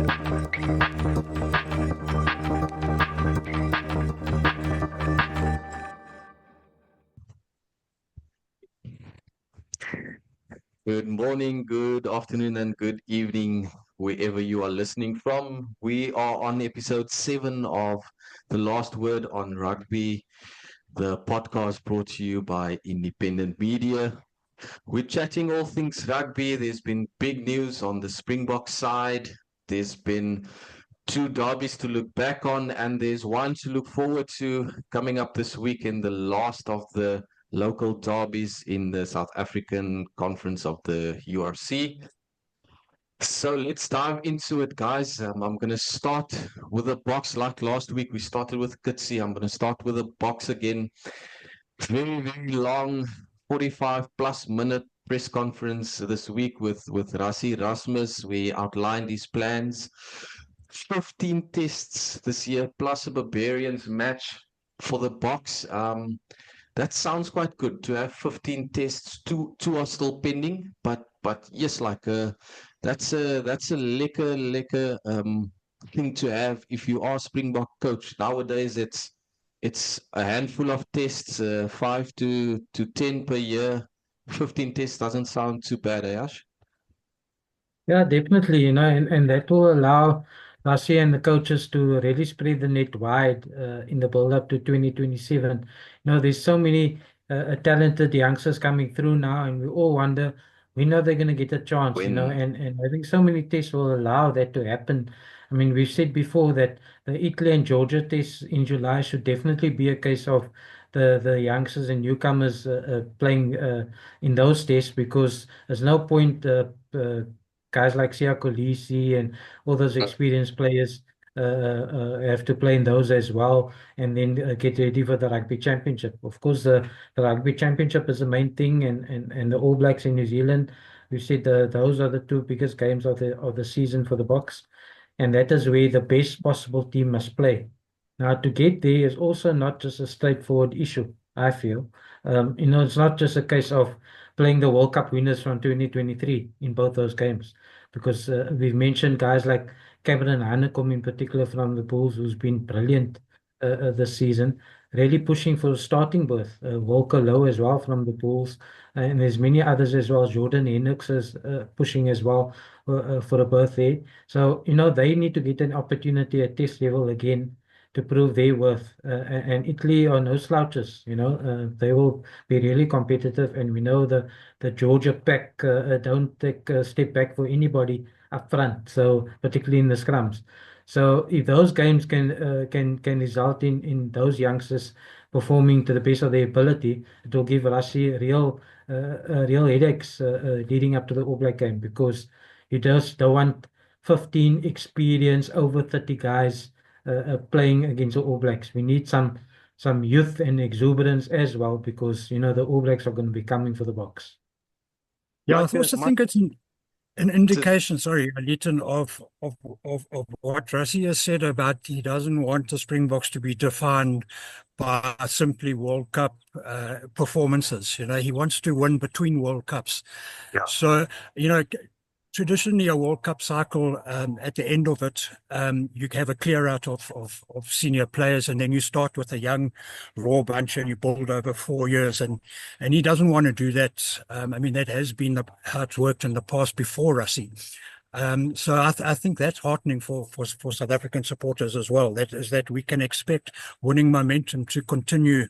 Good morning, good afternoon, and good evening, wherever you are listening from. We are on episode 7 of The Last Word on Rugby, the podcast brought to you by Independent Media. We're chatting all things rugby. There's been big news on the Springboks side. There's been two derbies to look back on, and there's one to look forward to coming up this week in the last of the local derbies in the South African conference of the URC. So let's dive into it, guys. I'm going to start with a box like last week. We started with Kitsi. I'm going to start with a box again. Very, very long, 45 plus minute press conference this week with Rassie Erasmus. We outlined his plans. 15 tests this year, plus a Barbarians match for the box. That sounds quite good to have 15 tests. Two are still pending, but yes, that's a lekker thing to have if you are Springbok coach. Nowadays, it's a handful of tests, 5 to 10 per year. 15 tests doesn't sound too bad, Ash? Yeah, definitely, and that will allow Rassie and the coaches to really spread the net wide in the build up to 2027. There's so many talented youngsters coming through now, and we all wonder when are they going to get a chance, When and I think so many tests will allow that to happen. I mean, we've said before that the Italy and Georgia tests in July should definitely be a case of the youngsters and newcomers playing in those tests because there's no point guys like Sia Kolisi and all those experienced players have to play in those as well and then get ready for the Rugby Championship. Of course, the Rugby Championship is the main thing, and the All Blacks in New Zealand, we said those are the two biggest games of the season for the Boks, and that is where the best possible team must play. Now, to get there is also not just a straightforward issue, I feel. It's not just a case of playing the World Cup winners from 2023 in both those games, because we've mentioned guys like Cameron Hanekom in particular from the Bulls, who's been brilliant this season, really pushing for a starting berth. Walker Lowe as well from the Bulls, and there's many others as well. Jordan Hendricks is pushing as well for a berth there. So, they need to get an opportunity at test level again to prove their worth. And Italy are no slouches, they will be really competitive. And we know the Georgia pack don't take a step back for anybody up front, so particularly in the scrums. So if those games can result in those youngsters performing to the best of their ability, it will give Rassie real headaches leading up to the All Black game because you just don't want 15 experienced over 30 guys playing against the All Blacks. We need some youth and exuberance as well because the All Blacks are going to be coming for the box. Yeah, I Like also Mike, think it's an indication, sorry, Leighton, of what Rassie has said about he doesn't want the Springboks to be defined by simply World Cup performances. He wants to win between World Cups. yeah. So, traditionally a World Cup cycle, at the end of it, you have a clear out of senior players, and then you start with a young raw bunch and you build over 4 years, and he doesn't want to do that. I mean, that has been how it's worked in the past before Rassie. So I think that's heartening for South African supporters as well. That is that we can expect winning momentum to continue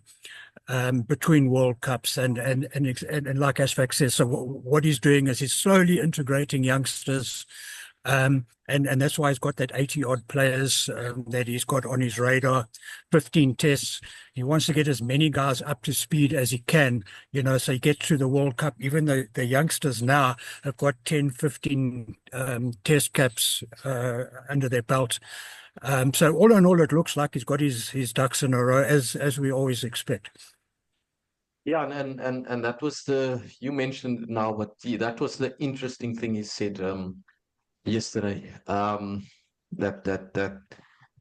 between World Cups, and like Ashfaq says, so what he's doing is he's slowly integrating youngsters, and that's why he's got that 80 odd players that he's got on his radar. 15 tests. He wants to get as many guys up to speed as he can, so he gets to the World Cup. Even the youngsters now have got 10, 15 test caps under their belt. So all in all, it looks like he's got his ducks in a row, as we always expect. Yeah, and that was you mentioned it now, but that was the interesting thing he said yesterday. That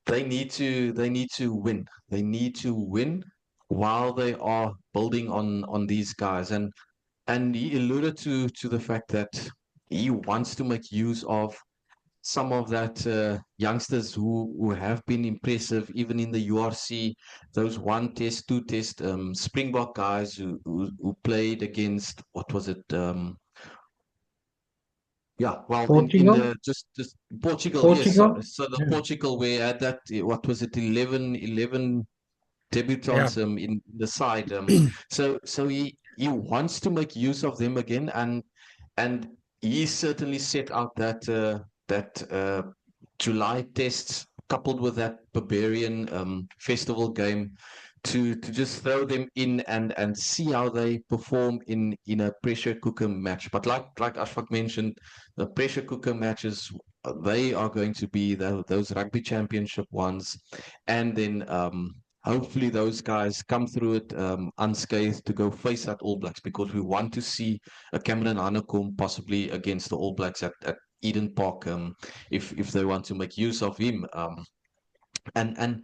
they need to win. They need to win while they are building on these guys. And he alluded to the fact that he wants to make use of some of that youngsters who have been impressive, even in the URC, those one test, two test Springbok guys who played against, what was it? Yeah, well, in Portugal, the just Portugal, yes. So, Portugal. so the Yeah. Portugal where had that, what was it, 11 Yeah. debutants in the side. So he wants to make use of them again, and he certainly set out that July tests coupled with that Barbarian festival game to just throw them in and see how they perform in a pressure cooker match. But like Ashfaq mentioned, the pressure cooker matches, they are going to be those rugby championship ones, and then hopefully those guys come through it unscathed to go face that All Blacks, because we want to see a Cameron Hanekom possibly against the All Blacks at Eden Park, if they want to make use of him. And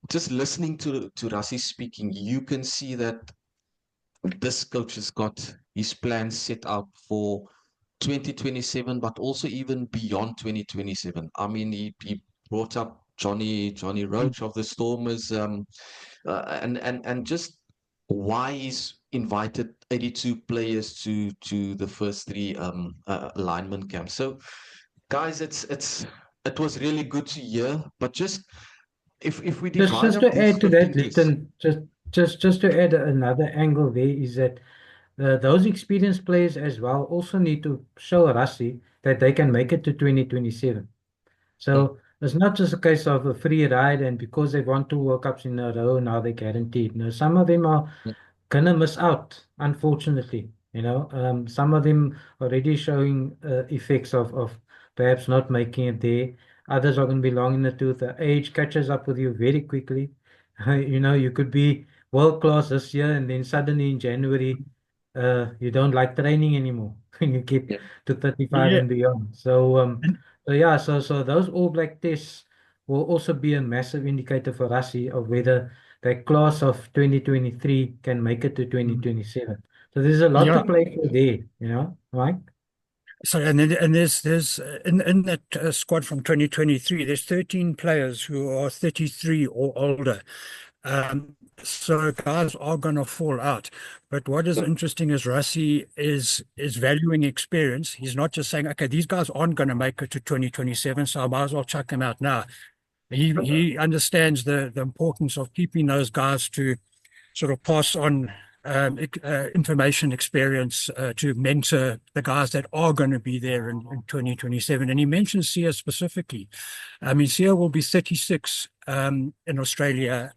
just listening to Rassie speaking, you can see that this coach has got his plans set out for 2027, but also even beyond 2027. I mean, he brought up Johnny Roach of the Stormers, and just why he's invited 82 players to the first three alignment camps. So, guys, it was really good to hear. But just if we divide Just up to these add to that, 15 tests. Lipton, just to add another angle there is that those experienced players as well also need to show Rassie that they can make it to 2027. Mm, So it's not just a case of a free ride, and because they've won two World Cups in a row, now they're guaranteed. No, some of them are mm, gonna miss out, unfortunately. Some of them already showing effects of perhaps not making it there. Others are going to be long in the tooth. The age catches up with you very quickly. You could be world class this year, and then suddenly in January, you don't like training anymore when you get yeah. to 35 Yeah. and beyond. So, And yeah, so those All Black tests will also be a massive indicator for Rassie of whether the class of 2023 can make it to 2027. So there's a lot to yeah. play for there, Mike? So and there's in that squad from 2023, there's 13 players who are 33 or older. So guys are going to fall out. But what is interesting is Rassie is valuing experience. He's not just saying, okay, these guys aren't going to make it to 2027, so I might as well chuck them out now. He understands the importance of keeping those guys to sort of pass on information, experience to mentor the guys that are going to be there in 2027. And he mentions Sia specifically. I mean, Sia will be 36 in Australia.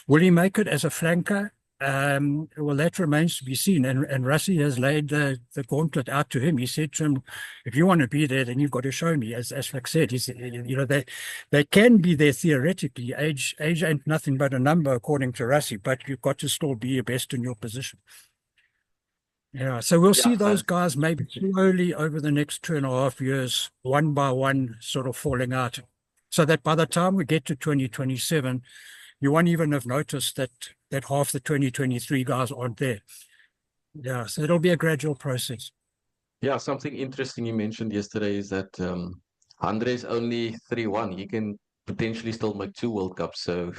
Will he make it as a flanker? Well, that remains to be seen. And Rassie has laid the gauntlet out to him. He said to him, if you want to be there, then you've got to show me. As Fleck said, he said, they can be there theoretically. Age ain't nothing but a number, according to Rassie, but you've got to still be your best in your position. Yeah, so we'll Yeah, see those guys maybe slowly over the next 2.5 years, one by one, sort of falling out, so that by the time we get to 2027, you won't even have noticed that half the 2023 guys aren't there. Yeah, so it'll be a gradual process. Yeah, something interesting you mentioned yesterday is that Andre's only 31. He can potentially still make two World Cups. So,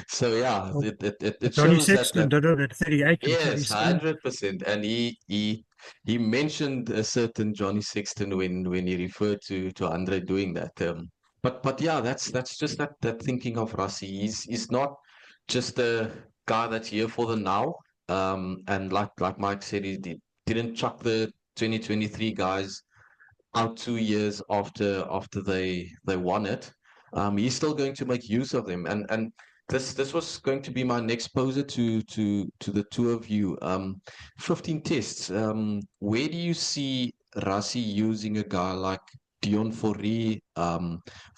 so yeah, Well, it Johnny shows that Sexton did it at 38 and yes, 37. 100%. And he mentioned a certain Johnny Sexton when he referred to Andre doing that. But yeah, that's just that thinking of Rassie. He's not just a guy that's here for the now. And like Mike said, didn't chuck the 2023 guys out 2 years after they won it. He's still going to make use of them, and this was going to be my next poser to the two of you. 15 tests. Where do you see Rassie using a guy like Dion Fourie,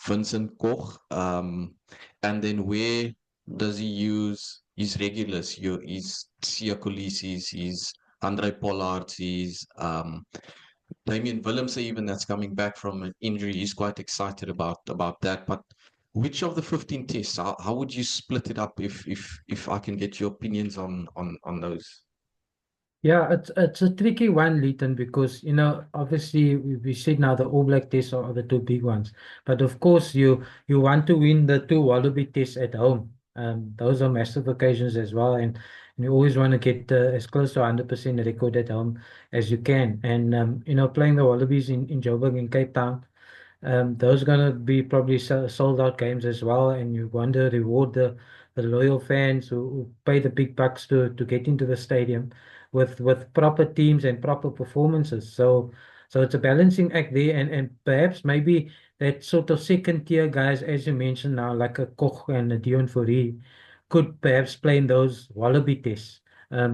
Vincent Koch, and then where does he use his regulars? His Siya Kolisi's, his Andre Pollard's, his Damien Willemse, even that's coming back from an injury, he's quite excited about that. But which of the 15 tests, how would you split it up if I can get your opinions on those? Yeah, it's a tricky one, Leighton, because obviously we said now the All Black tests are the two big ones, but of course you want to win the two Wallaby tests at home. Those are massive occasions as well, and you always want to get as close to 100% record at home as you can. And playing the Wallabies in Joburg in Cape Town. Those gonna be probably sold out games as well, and you want to reward the loyal fans who pay the big bucks to get into the stadium with proper teams and proper performances. So it's a balancing act there, and perhaps maybe that sort of second tier guys, as you mentioned now, like a Koch and a Dion Fourie, could perhaps play in those Wallaby tests.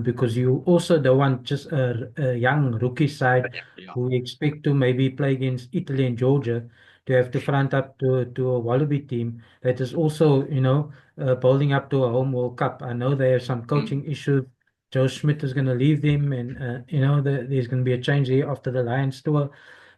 Because you also don't want just a young rookie side Yeah. who expect to maybe play against Italy and Georgia to have to front up to a Wallaby team that is also, building up to a home World Cup. I know they have some Mm. coaching issues. Joe Schmidt is going to leave them, and there's going to be a change there after the Lions tour.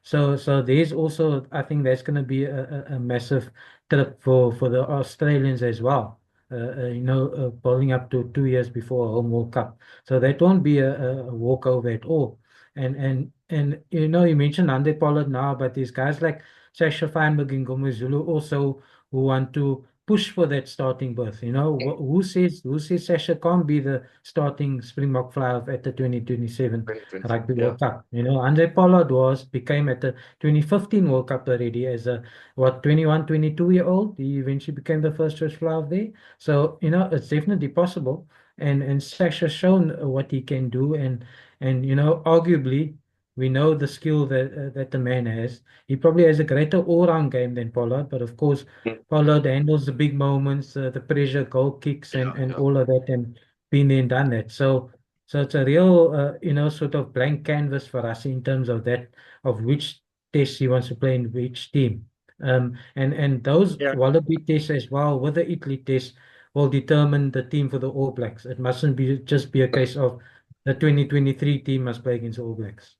So there's also, I think that's going to be a massive trip for the Australians as well. Bowling up to 2 years before a home World Cup. So that won't be a walkover at all. And you mentioned Ande Pollard now, but there's guys like Sasha Feinberg and Gomez Zulu also who want to push for that starting berth. Who says Sasha can't be the starting Springbok fly-off at the 2027 2027. Rugby Yeah. World Cup? Andre Pollard became at the 2015 World Cup already as a 21, 22-year-old. He eventually became the first choice fly-off there. So it's definitely possible. And Sasha's shown what he can do, and arguably we know the skill that the man has. He probably has a greater all-round game than Pollard, but of course, Mm. Pollard handles the big moments, the pressure, goal kicks, Yeah. and Yeah. all of that, and been there and done that. So it's a real, sort of blank canvas for us in terms of that, of which test he wants to play in which team. And those Yeah. Wallaby tests as well, with the Italy test, will determine the team for the All Blacks. It mustn't be just be a case of the 2023 team must play against the All Blacks.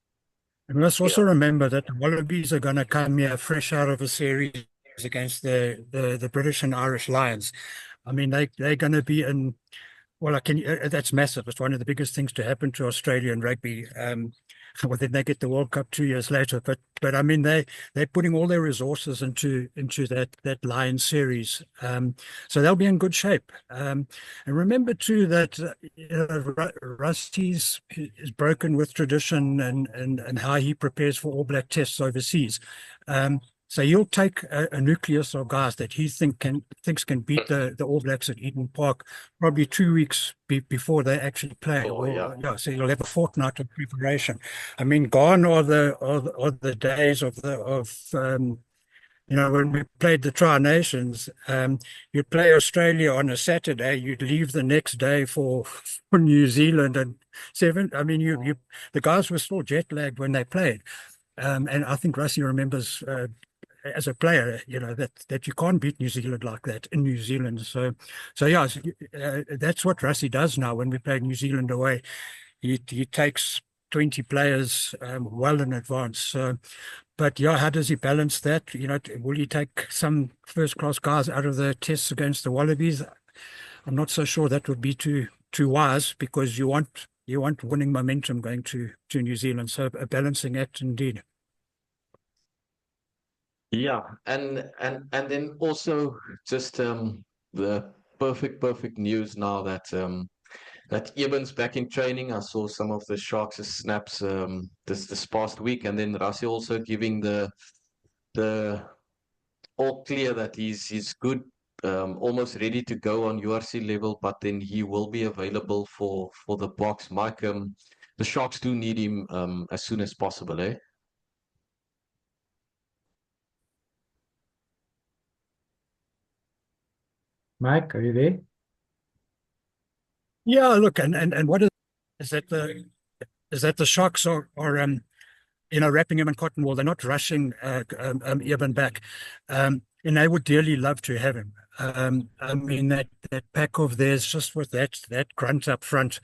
And let's also Yeah. remember that the Wallabies are going to come here fresh out of a series against the British and Irish Lions. I mean, they're going to be in. Well, that's massive. It's one of the biggest things to happen to Australian rugby. Well, then they get the World Cup 2 years later. But I mean, they're putting all their resources into that Lions series. So they'll be in good shape. And remember too that Rusty's is broken with tradition and how he prepares for All Black tests overseas. So he'll take a nucleus of guys that he thinks can beat the All Blacks at Eden Park probably 2 weeks before they actually play. Oh, yeah. Or yeah, so you'll have a fortnight of preparation. I mean, gone are the days of when we played the Tri Nations. You'd play Australia on a Saturday, you'd leave the next day for New Zealand and seven. I mean, the guys were still jet lagged when they played. And I think Rassie remembers as a player, that you can't beat New Zealand like that in New Zealand. So yeah, that's what Rassie does now when we play New Zealand away. He takes 20 players well in advance. But yeah, how does he balance that? Will he take some first-class guys out of the tests against the Wallabies? I'm not so sure that would be too wise, because you want winning momentum going to New Zealand. So a balancing act indeed. Yeah, and then also just the perfect news now that Eben's back in training. I saw some of the Sharks' snaps this past week, and then Rassie also giving the all clear that he's good, almost ready to go on URC level, but then he will be available for the box. Mike, the Sharks do need him as soon as possible, eh? Mike, are you there? Yeah, look, and what is that the Sharks are wrapping him in cotton wool. They're not rushing Eben back. And they would dearly love to have him. I mean, that pack of theirs, just with that grunt up front,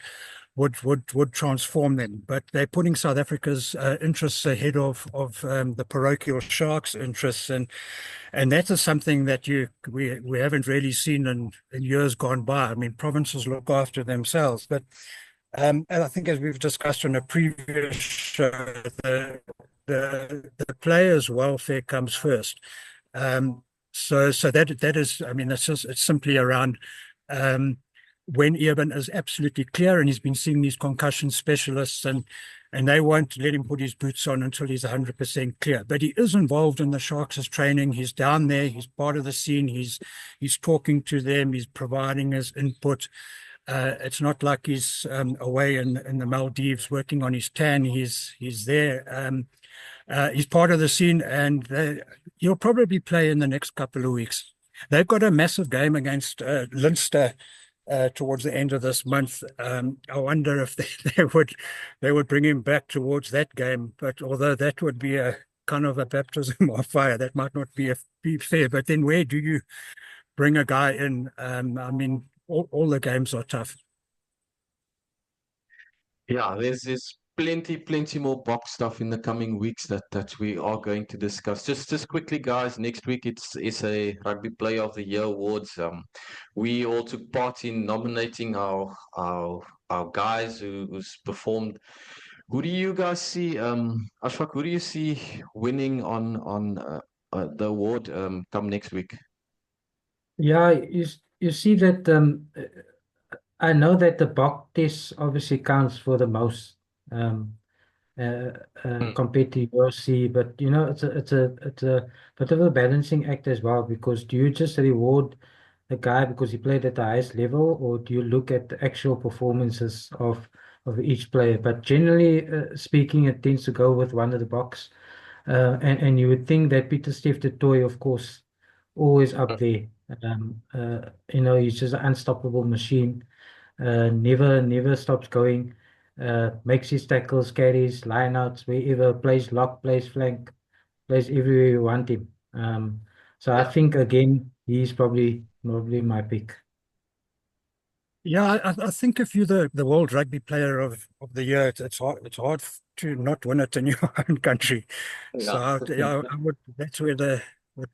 would transform them. But they're putting South Africa's interests ahead of the parochial Sharks' interests, and that is something that we haven't really seen in years gone by. I mean, provinces look after themselves, but And I think, as we've discussed on a previous show, the players' welfare comes first. So that is, I mean, it's simply around when Durban is absolutely clear, and he's been seeing these concussion specialists, and they won't let him put his boots on until he's 100% clear. But he is involved in the Sharks' training. He's down there. He's part of the scene. He's talking to them. He's providing his input. It's not like he's away in the Maldives working on his tan. He's there. He's part of the scene, and he'll probably play in the next couple of weeks. They've got a massive game against Leinster towards the end of this month. I wonder if they would bring him back towards that game. But although that would be a kind of a baptism of fire, that might not be fair. But then where do you bring a guy in? I mean, all the games are tough. Yeah, there's plenty more box stuff in the coming weeks that we are going to discuss. Just quickly, guys. Next week it's a Rugby Player of the Year awards. We all took part in nominating our guys who's performed. Who do you guys see? Ashfaq, who do you see winning on the award come next week? Yeah, you see that I know that the Bok test obviously counts for the most um, Hmm. compared to URC, but you know it's a bit of a balancing act as well, because do you just reward the guy because he played at the highest level, or do you look at the actual performances of each player? But generally speaking, it tends to go with one of the Boks. And you would think that Peter Steph du Toit, of course, always up there. You know, he's just an unstoppable machine. Never stops going. Makes his tackles, carries, lineouts, wherever, plays lock, plays flank, plays everywhere you want him. So I Yeah. think again, he's probably my pick. Yeah, I think if you're the World Rugby Player of the Year, it's hard to not win it in your own country. So Yeah. yeah, I would. That's where the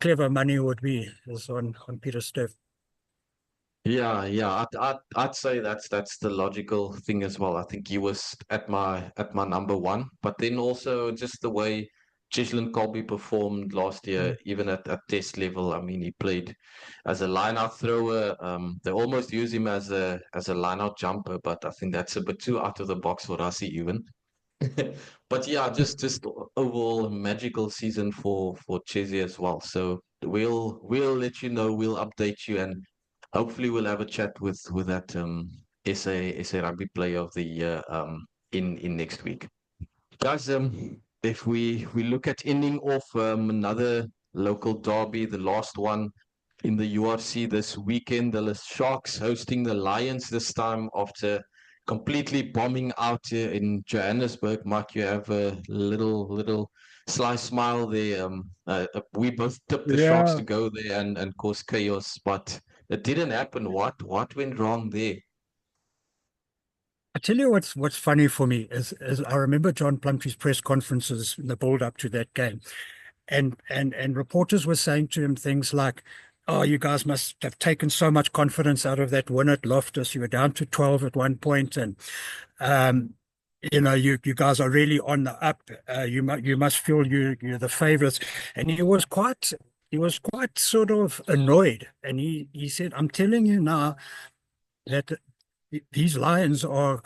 clever money would be, is on Peter Steph. Yeah. I'd say that's the logical thing as well. I think he was at my number one, but then also just the way Cheslin Colby performed last year, even at test level. I mean, he played as a line-out thrower. They almost use him as a line-out jumper, but I think that's a bit too out of the box for Rassie even. But yeah, just overall a magical season for Chesney as well. So we'll let you know, we'll update you, and hopefully we'll have a chat with that SA Rugby Player of the Year in next week. Guys, if we look at ending off another local derby, the last one in the URC this weekend, the Sharks hosting the Lions this time after completely bombing out here in Johannesburg. Mark, you have a little sly smile there. We both tipped the Sharks Yeah, to go there and cause chaos, but it didn't happen. What went wrong there? I tell you what's funny for me is I remember John Plumtree's press conferences in the build up to that game. And reporters were saying to him things like, "Oh, you guys must have taken so much confidence out of that win at Loftus. You were down to 12 at one point, and um, you know, you guys are really on the up. You must feel you're the favourites." And he was quite sort of annoyed, and he said, "I'm telling you now that these Lions are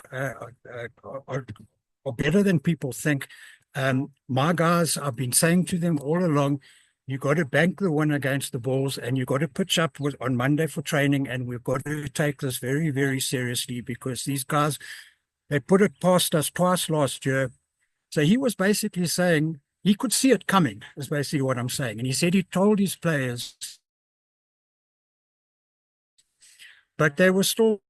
better than people think. My guys, I've been saying to them all along, you got to bank the win against the Bulls, and you got to pitch up on Monday for training, and we've got to take this very, very seriously, because these guys, they put it past us twice last year." So he was basically saying he could see it coming, is basically what I'm saying. And he said he told his players, but they were still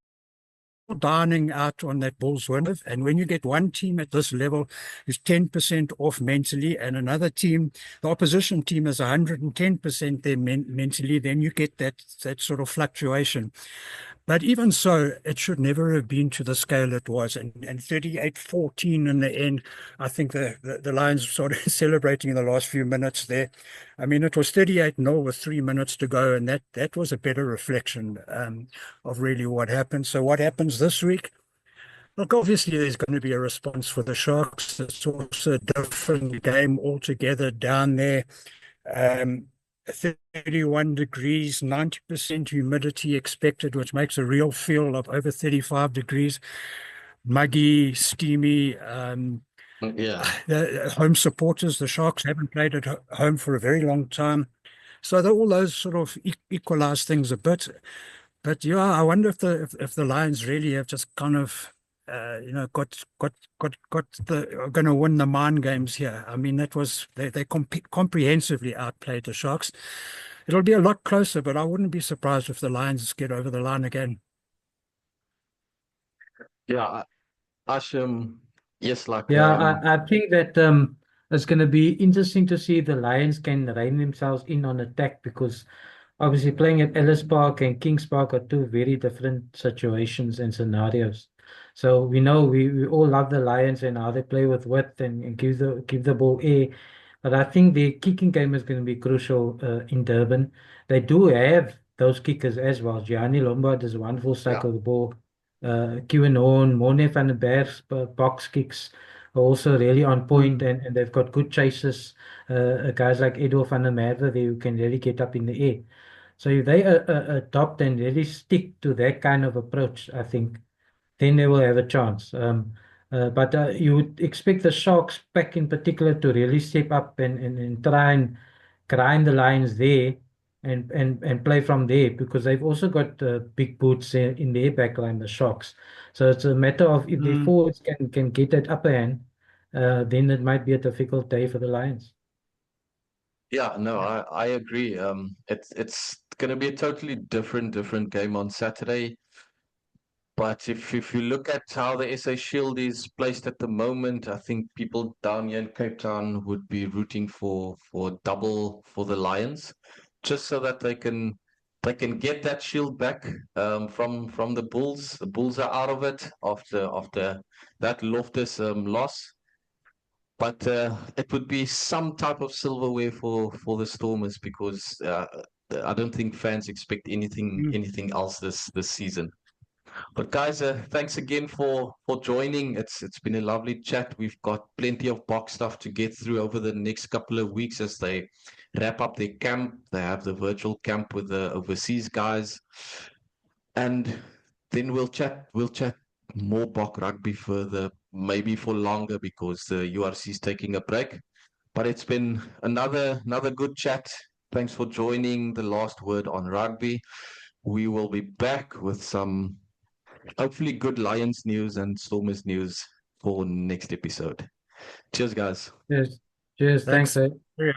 dining out on that Bulls win. And when you get one team at this level who's 10% off mentally, and another team, the opposition team, is 110% there mentally, then you get that sort of fluctuation. But even so, it should never have been to the scale it was. And 38-14 in the end, I think the Lions started celebrating in the last few minutes there. I mean, it was 38-0 with 3 minutes to go, and that was a better reflection of really what happened. So what happens this week? Look, obviously there's going to be a response for the Sharks. It's also a different game altogether down there. 31 degrees, 90% humidity expected, which makes a real feel of over 35 degrees. Muggy, steamy. Yeah. The home supporters, the Sharks haven't played at home for a very long time. So all those sort of equalize things a bit. But yeah, I wonder if the Lions really have just kind of are going to win the mind games here. I mean, they comprehensively outplayed the Sharks. It'll be a lot closer, but I wouldn't be surprised if the Lions get over the line again. Yeah, Ashim, yes, like Yeah, I think that it's going to be interesting to see if the Lions can rein themselves in on attack, because obviously playing at Ellis Park and Kings Park are two very different situations and scenarios. So we know we all love the Lions and how they play with width and give the ball air. But I think the kicking game is going to be crucial in Durban. They do have those kickers as well. Gianni Lombard is a wonderful yeah. striker of the ball. Kieran Horn, Mone van der Berg's box kicks are also really on point, and they've got good chasers. Guys like Edo van der Merwe there who can really get up in the air. So if they adopt and really stick to that kind of approach, I think then they will have a chance. But you would expect the Sharks pack in particular to really step up and try and grind the Lions there and play from there, because they've also got big boots in their backline, the Sharks. So it's a matter of if their forwards can get that upper hand, then it might be a difficult day for the Lions. Yeah, no, I agree. It's gonna be a totally different game on Saturday. But if you look at how the SA Shield is placed at the moment, I think people down here in Cape Town would be rooting for double for the Lions, just so that they can get that shield back from the Bulls. The Bulls are out of it after that Loftus loss. But it would be some type of silverware for the Stormers, because I don't think fans expect anything else this season. But guys, thanks again for joining. It's been a lovely chat. We've got plenty of box stuff to get through over the next couple of weeks as they wrap up their camp. They have the virtual camp with the overseas guys, and then we'll chat more Bok rugby further, maybe for longer, because the URC is taking a break. But it's been another good chat. Thanks for joining the last word on rugby. We will be back with some hopefully good Lions news and Stormers news for next episode. Cheers, guys. Cheers. Cheers. Thanks. Thanks. Yeah.